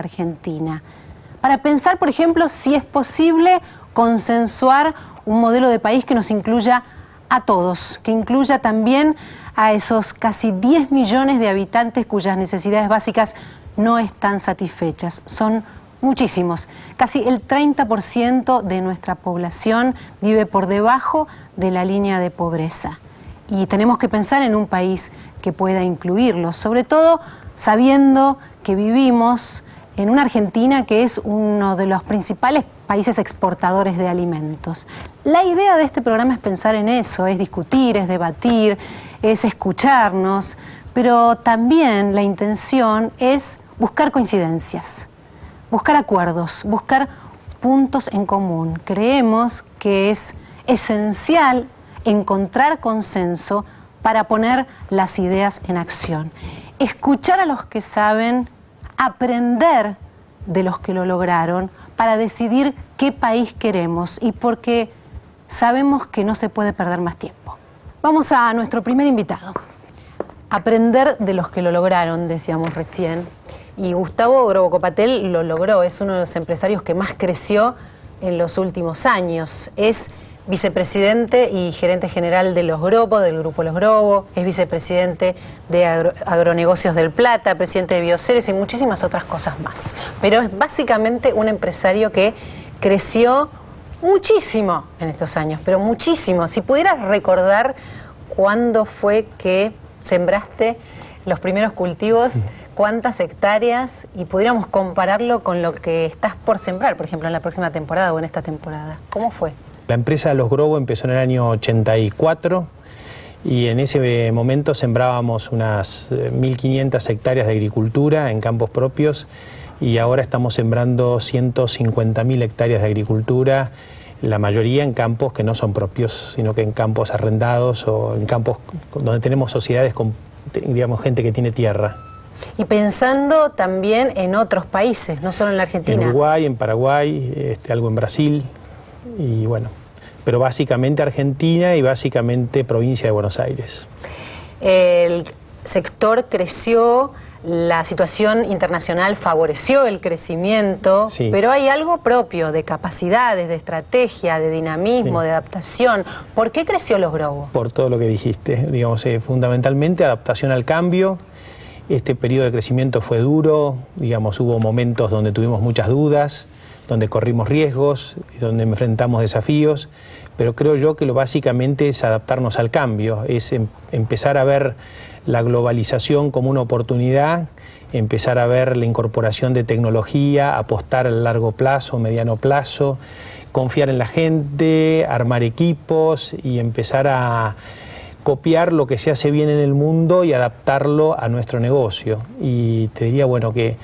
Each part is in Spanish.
Argentina. Para pensar, por ejemplo, si es posible consensuar un modelo de país que nos incluya a todos, que incluya también a esos casi 10 millones de habitantes cuyas necesidades básicas no están satisfechas. Son muchísimos. Casi el 30% de nuestra población vive por debajo de la línea de pobreza. Y tenemos que pensar en un país que pueda incluirlos, sobre todo sabiendo que vivimos en una Argentina que es uno de los principales países exportadores de alimentos. La idea de este programa es pensar en eso, es discutir, es debatir, es escucharnos, pero también la intención es buscar coincidencias, buscar acuerdos, buscar puntos en común. Creemos que es esencial encontrar consenso para poner las ideas en acción. Escuchar a los que saben, aprender de los que lo lograron para decidir qué país queremos y porque sabemos que no se puede perder más tiempo. Vamos a nuestro primer invitado. Aprender de los que lo lograron, decíamos recién. Y Gustavo Grobocopatel lo logró, es uno de los empresarios que más creció en los últimos años. Es vicepresidente y gerente general de Los Grobo, del Grupo Los Grobo, es vicepresidente de Agronegocios del Plata, presidente de Bioceres y muchísimas otras cosas más. Pero es básicamente un empresario que creció muchísimo en estos años, pero muchísimo. Si pudieras recordar cuándo fue que sembraste los primeros cultivos, cuántas hectáreas, y pudiéramos compararlo con lo que estás por sembrar, por ejemplo, en la próxima temporada o en esta temporada. ¿Cómo fue? La empresa Los Grobo empezó en el año 84 y en ese momento sembrábamos unas 1.500 hectáreas de agricultura en campos propios y ahora estamos sembrando 150.000 hectáreas de agricultura, la mayoría en campos que no son propios, sino que en campos arrendados o en campos donde tenemos sociedades con, digamos, gente que tiene tierra. Y pensando también en otros países, no solo en la Argentina. En Uruguay, en Paraguay, algo en Brasil. Y bueno, pero básicamente Argentina y básicamente provincia de Buenos Aires. El sector creció, la situación internacional favoreció el crecimiento, sí, pero hay algo propio de capacidades, de estrategia, de dinamismo, sí, de adaptación. ¿Por qué creció Los Grobo? Por todo lo que dijiste, digamos, fundamentalmente adaptación al cambio. Este periodo de crecimiento fue duro, digamos, hubo momentos donde tuvimos muchas dudas, donde corrimos riesgos, donde enfrentamos desafíos, pero creo yo que lo básicamente es adaptarnos al cambio, es empezar a ver la globalización como una oportunidad, empezar a ver la incorporación de tecnología, apostar a largo plazo, mediano plazo, confiar en la gente, armar equipos y empezar a copiar lo que se hace bien en el mundo y adaptarlo a nuestro negocio. Y te diría, bueno, que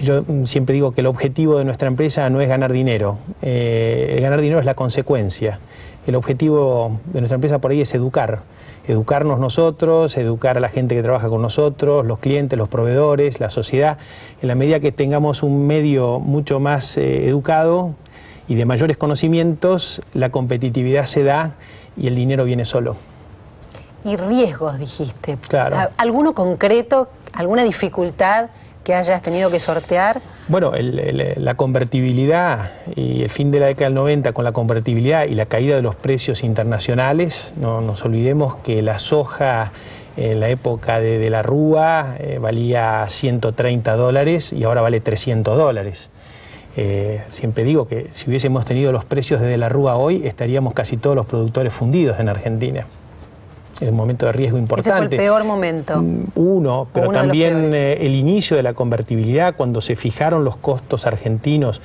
yo siempre digo que el objetivo de nuestra empresa no es ganar dinero. El ganar dinero es la consecuencia. El objetivo de nuestra empresa por ahí es educar. Educarnos nosotros, educar a la gente que trabaja con nosotros, los clientes, los proveedores, la sociedad. En la medida que tengamos un medio mucho más educado y de mayores conocimientos, la competitividad se da y el dinero viene solo. Y riesgos, dijiste. Claro. ¿Alguno concreto, alguna dificultad que hayas tenido que sortear? Bueno, la convertibilidad y el fin de la década del 90 con la convertibilidad y la caída de los precios internacionales, no nos olvidemos que la soja en la época de la Rúa valía $130 y ahora vale $300. Siempre digo que si hubiésemos tenido los precios de la Rúa hoy, estaríamos casi todos los productores fundidos en Argentina. Es un momento de riesgo importante. Ese fue el peor momento. Pero también el inicio de la convertibilidad, cuando se fijaron los costos argentinos,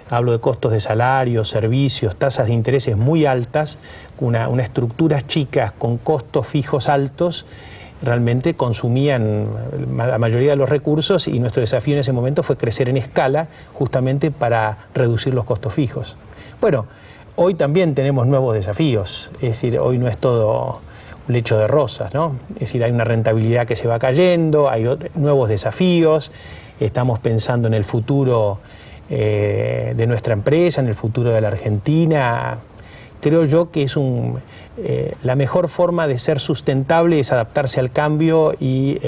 hablo de costos de salario, servicios, tasas de intereses muy altas, una estructuras chicas con costos fijos altos, realmente consumían la mayoría de los recursos y nuestro desafío en ese momento fue crecer en escala justamente para reducir los costos fijos. Bueno, hoy también tenemos nuevos desafíos, es decir, hoy no es todo un lecho de rosas, ¿no? Es decir, hay una rentabilidad que se va cayendo, hay nuevos desafíos, estamos pensando en el futuro de nuestra empresa, en el futuro de la Argentina, creo yo que es la mejor forma de ser sustentable es adaptarse al cambio y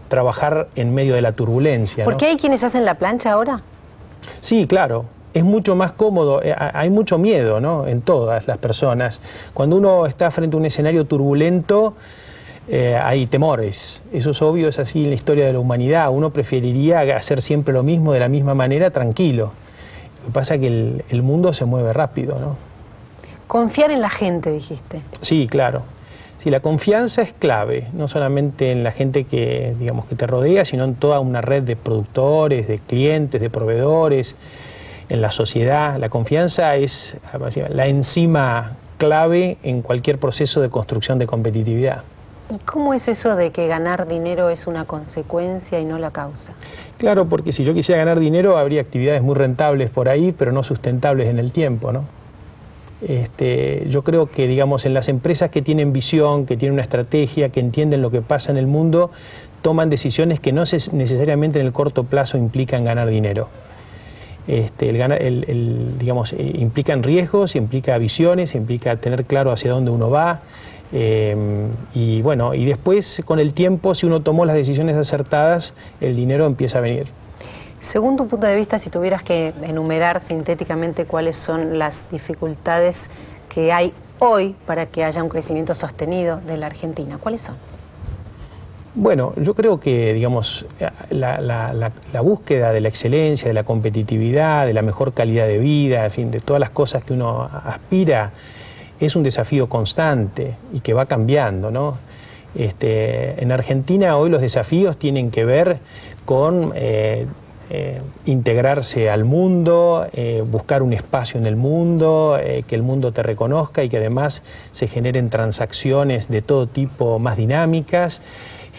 trabajar en medio de la turbulencia, ¿no? ¿Por qué hay quienes hacen la plancha ahora? Sí, claro. Es mucho más cómodo, hay mucho miedo, ¿no?, en todas las personas. Cuando uno está frente a un escenario turbulento, hay temores. Eso es obvio, es así en la historia de la humanidad. Uno preferiría hacer siempre lo mismo de la misma manera, tranquilo. Lo que pasa es que el mundo se mueve rápido, ¿no? Confiar en la gente, dijiste. Sí, claro. Sí, la confianza es clave, no solamente en la gente que, digamos, que te rodea, sino en toda una red de productores, de clientes, de proveedores, en la sociedad. La confianza es la enzima clave en cualquier proceso de construcción de competitividad. ¿Y cómo es eso de que ganar dinero es una consecuencia y no la causa? Claro, porque si yo quisiera ganar dinero habría actividades muy rentables por ahí, pero no sustentables en el tiempo, ¿no? Yo creo que, digamos, en las empresas que tienen visión, que tienen una estrategia, que entienden lo que pasa en el mundo, toman decisiones que no necesariamente en el corto plazo implican ganar dinero. Digamos, implican riesgos, implica visiones, implica tener claro hacia dónde uno va. Y bueno, y después con el tiempo, si uno tomó las decisiones acertadas, el dinero empieza a venir. Según tu punto de vista, si tuvieras que enumerar sintéticamente cuáles son las dificultades que hay hoy para que haya un crecimiento sostenido de la Argentina, ¿cuáles son? Bueno, yo creo que, digamos, la búsqueda de la excelencia, de la competitividad, de la mejor calidad de vida, en fin, de todas las cosas que uno aspira, es un desafío constante y que va cambiando, ¿no? En Argentina hoy los desafíos tienen que ver con integrarse al mundo, buscar un espacio en el mundo, que el mundo te reconozca y que además se generen transacciones de todo tipo más dinámicas,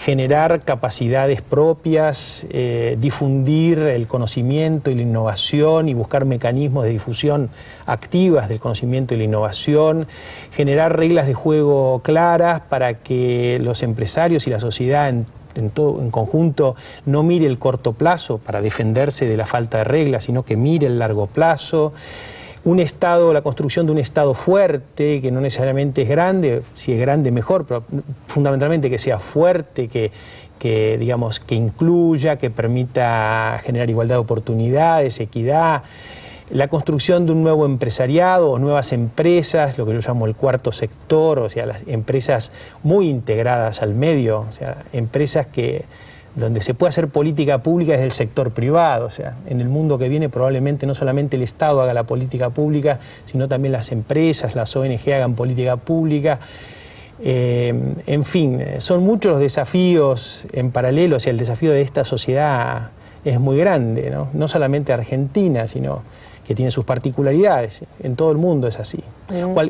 generar capacidades propias, difundir el conocimiento y la innovación y buscar mecanismos de difusión activas del conocimiento y la innovación, generar reglas de juego claras para que los empresarios y la sociedad en conjunto no mire el corto plazo para defenderse de la falta de reglas, sino que mire el largo plazo. Un Estado, la construcción de un Estado fuerte, que no necesariamente es grande, si es grande mejor, pero fundamentalmente que sea fuerte, que digamos, que incluya, que permita generar igualdad de oportunidades, equidad. La construcción de un nuevo empresariado o nuevas empresas, lo que yo llamo el cuarto sector, o sea, las empresas muy integradas al medio, o sea, empresas donde se puede hacer política pública desde el sector privado, o sea, en el mundo que viene probablemente no solamente el Estado haga la política pública, sino también las empresas, las ONG hagan política pública. En fin, son muchos los desafíos en paralelo, o sea, el desafío de esta sociedad es muy grande, ¿no? No solamente Argentina, sino que tiene sus particularidades, en todo el mundo es así.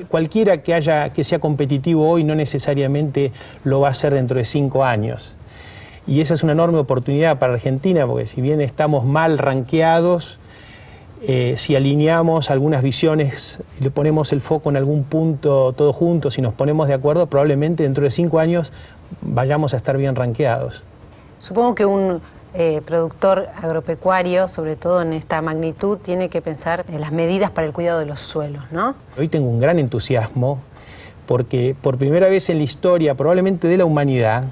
Cualquiera que sea competitivo hoy no necesariamente lo va a ser dentro de 5 años. Y esa es una enorme oportunidad para Argentina, porque si bien estamos mal rankeados, si alineamos algunas visiones y le ponemos el foco en algún punto todos juntos y nos ponemos de acuerdo, probablemente dentro de 5 años vayamos a estar bien rankeados. Supongo que un productor agropecuario, sobre todo en esta magnitud, tiene que pensar en las medidas para el cuidado de los suelos, ¿no? Hoy tengo un gran entusiasmo porque por primera vez en la historia, probablemente de la humanidad,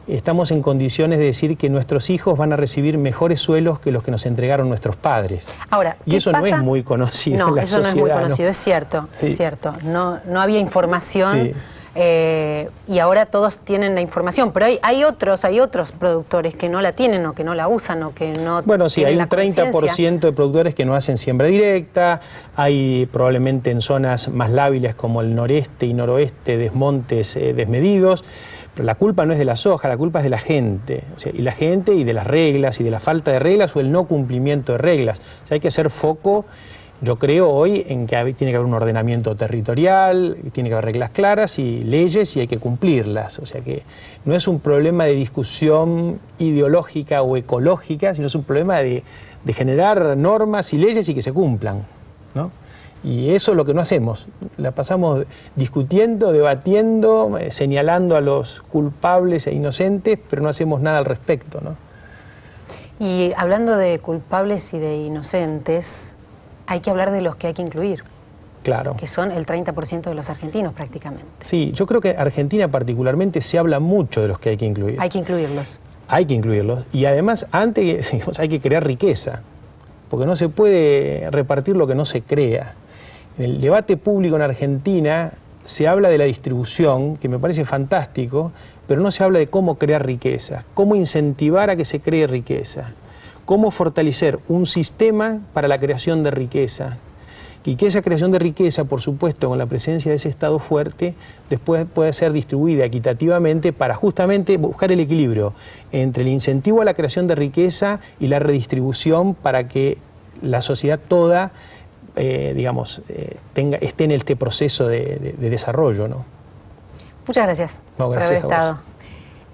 estamos en condiciones de decir que nuestros hijos van a recibir mejores suelos que los que nos entregaron nuestros padres. Ahora, y eso no es muy conocido en la sociedad. No, eso no es muy conocido, ¿no? Es cierto, sí. Es cierto. No había información, sí. Y ahora todos tienen la información, pero hay otros productores que no la tienen o que no la usan o que no Bueno, sí, hay un la 30% de productores que no hacen siembra directa, hay probablemente en zonas más lábiles como el noreste y noroeste desmontes desmedidos. Pero la culpa no es de la soja, la culpa es de la gente, o sea, y la gente y de las reglas y de la falta de reglas o el no cumplimiento de reglas. O sea, hay que hacer foco, yo creo hoy, en que tiene que haber un ordenamiento territorial, tiene que haber reglas claras y leyes y hay que cumplirlas. O sea que no es un problema de discusión ideológica o ecológica, sino es un problema de generar normas y leyes y que se cumplan, ¿no? Y eso es lo que no hacemos, la pasamos discutiendo, debatiendo, señalando a los culpables e inocentes, pero no hacemos nada al respecto, ¿no? Y hablando de culpables y de inocentes, hay que hablar de los que hay que incluir. Claro. que son el 30% de los argentinos prácticamente. Sí, yo creo que Argentina particularmente se habla mucho de los que hay que incluir. Hay que incluirlos. Hay que incluirlos. Y además, antes digamos, hay que crear riqueza, porque no se puede repartir lo que no se crea. En el debate público en Argentina se habla de la distribución, que me parece fantástico, pero no se habla de cómo crear riqueza, cómo incentivar a que se cree riqueza, cómo fortalecer un sistema para la creación de riqueza. Y que esa creación de riqueza, por supuesto, con la presencia de ese Estado fuerte, después puede ser distribuida equitativamente para justamente buscar el equilibrio entre el incentivo a la creación de riqueza y la redistribución para que la sociedad toda, esté en este proceso de desarrollo, ¿no? Muchas gracias, No, por gracias haber a vos. estado.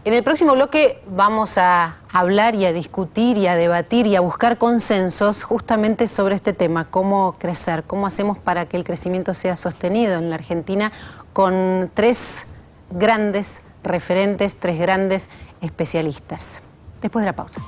En el próximo bloque vamos a hablar y a discutir y a debatir y a buscar consensos justamente sobre este tema, cómo crecer, cómo hacemos para que el crecimiento sea sostenido en la Argentina con 3 grandes referentes, 3 grandes especialistas. Después de la pausa.